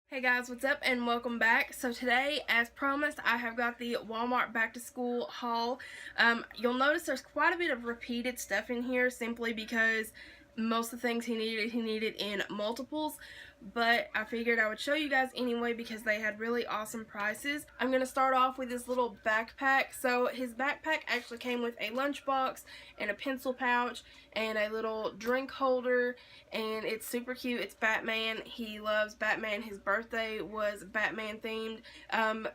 Hey guys, what's up and welcome back. So today, as promised, I have got the Walmart back to school haul. You'll notice there's quite a bit of repeated stuff in here simply because most of the things he needed in multiples, but I figured I would show you guys anyway because they had really awesome prices. I'm going to start off with this little backpack. So his backpack actually came with a lunchbox and a pencil pouch and a little drink holder, and it's super cute. It's Batman. He loves Batman. His birthday was Batman themed,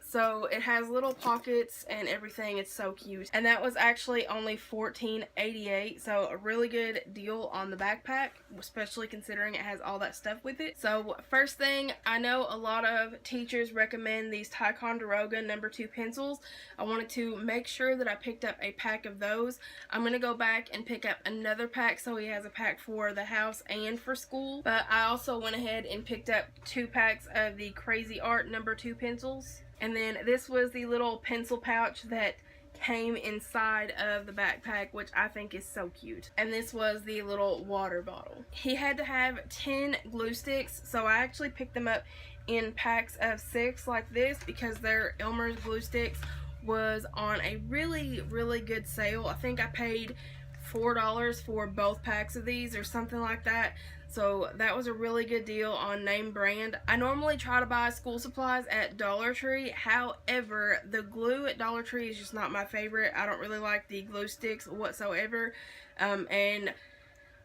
so it has little pockets and everything. It's so cute, and that was actually only $14.88, so a really good deal on the backpack, especially considering it has all that stuff with it. So first thing, I know a lot of teachers recommend these Ticonderoga No. 2 pencils. I wanted to make sure that I picked up a pack of those. I'm going to go back and pick up another pack, so he has a pack for the house and for school. But I also went ahead and picked up 2 packs of the Crazy Art No. 2 pencils. And then this was the little pencil pouch that came inside of the backpack, which I think is so cute. And this was the little water bottle. He had to have 10 glue sticks, so I actually picked them up in packs of 6 like this because their Elmer's glue sticks was on a really good sale. I think I paid $4 for both packs of these or something like that. So that was a really good deal on name brand. I normally try to buy school supplies at Dollar Tree. However, the glue at Dollar Tree is just not my favorite. I don't really like the glue sticks whatsoever. And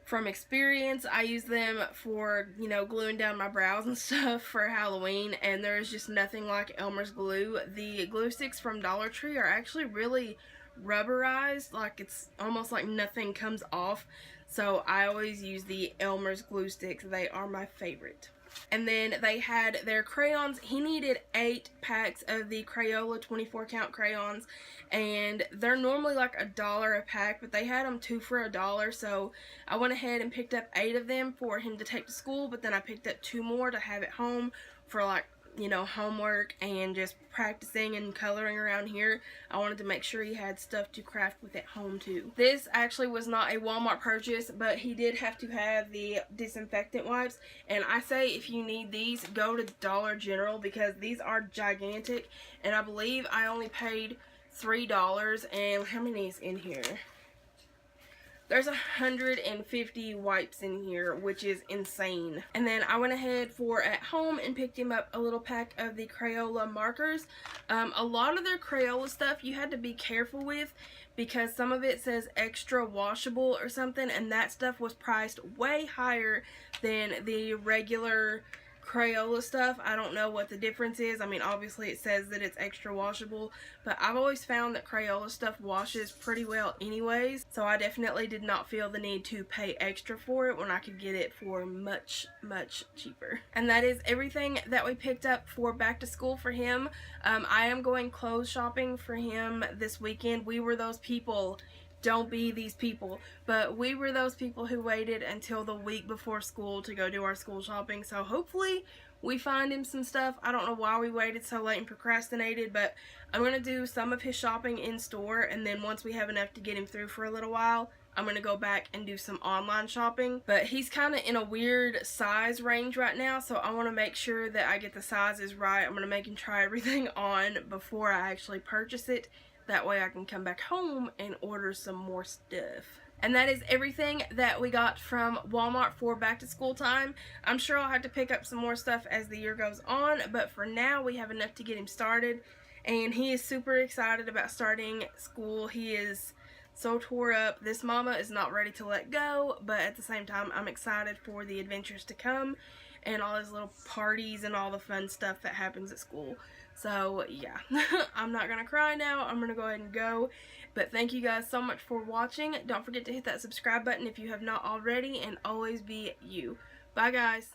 from experience, I use them for, gluing down my brows and stuff for Halloween, and there's just nothing like Elmer's glue. The glue sticks from Dollar Tree are actually really rubberized, like it's almost like nothing comes off, so I always use the Elmer's glue sticks. They are my favorite. And then they had their crayons. He needed 8 packs of the Crayola 24 count crayons, and they're normally like $1 a pack, but they had them 2 for $1, so I went ahead and picked up 8 of them for him to take to school, but then I picked up 2 more to have at home for homework and just practicing and coloring around here. I wanted to make sure he had stuff to craft with at home too. This actually was not a Walmart purchase, but he did have to have the disinfectant wipes, and I say if you need these, go to Dollar General because these are gigantic, and I believe I only paid $3. And how many is in here? There's 150 wipes in here, which is insane. And then I went ahead for at home and picked him up a little pack of the Crayola markers. A lot of their Crayola stuff you had to be careful with because some of it says extra washable or something, and that stuff was priced way higher than the regular Crayola stuff. I don't know what the difference is. I mean, obviously it says that it's extra washable, but I've always found that Crayola stuff washes pretty well anyways, so I definitely did not feel the need to pay extra for it when I could get it for much cheaper. And that is everything that we picked up for back to school for him. I am going clothes shopping for him this weekend. We were those people. Don't be these people, but we were those people who waited until the week before school to go do our school shopping, so hopefully we find him some stuff. I don't know why we waited so late and procrastinated, but I'm going to do some of his shopping in store, and then once we have enough to get him through for a little while, I'm going to go back and do some online shopping. But he's kind of in a weird size range right now, so I want to make sure that I get the sizes right. I'm going to make him try everything on before I actually purchase it. That way I can come back home and order some more stuff. And that is everything that we got from Walmart for back to school time. I'm sure I'll have to pick up some more stuff as the year goes on, but for now we have enough to get him started. And he is super excited about starting school. He is so tore up. This mama is not ready to let go, but at the same time I'm excited for the adventures to come and all his little parties and all the fun stuff that happens at school. So yeah, I'm not gonna cry now. I'm gonna go ahead and go. But thank you guys so much for watching. Don't forget to hit that subscribe button if you have not already, and always be you. Bye guys.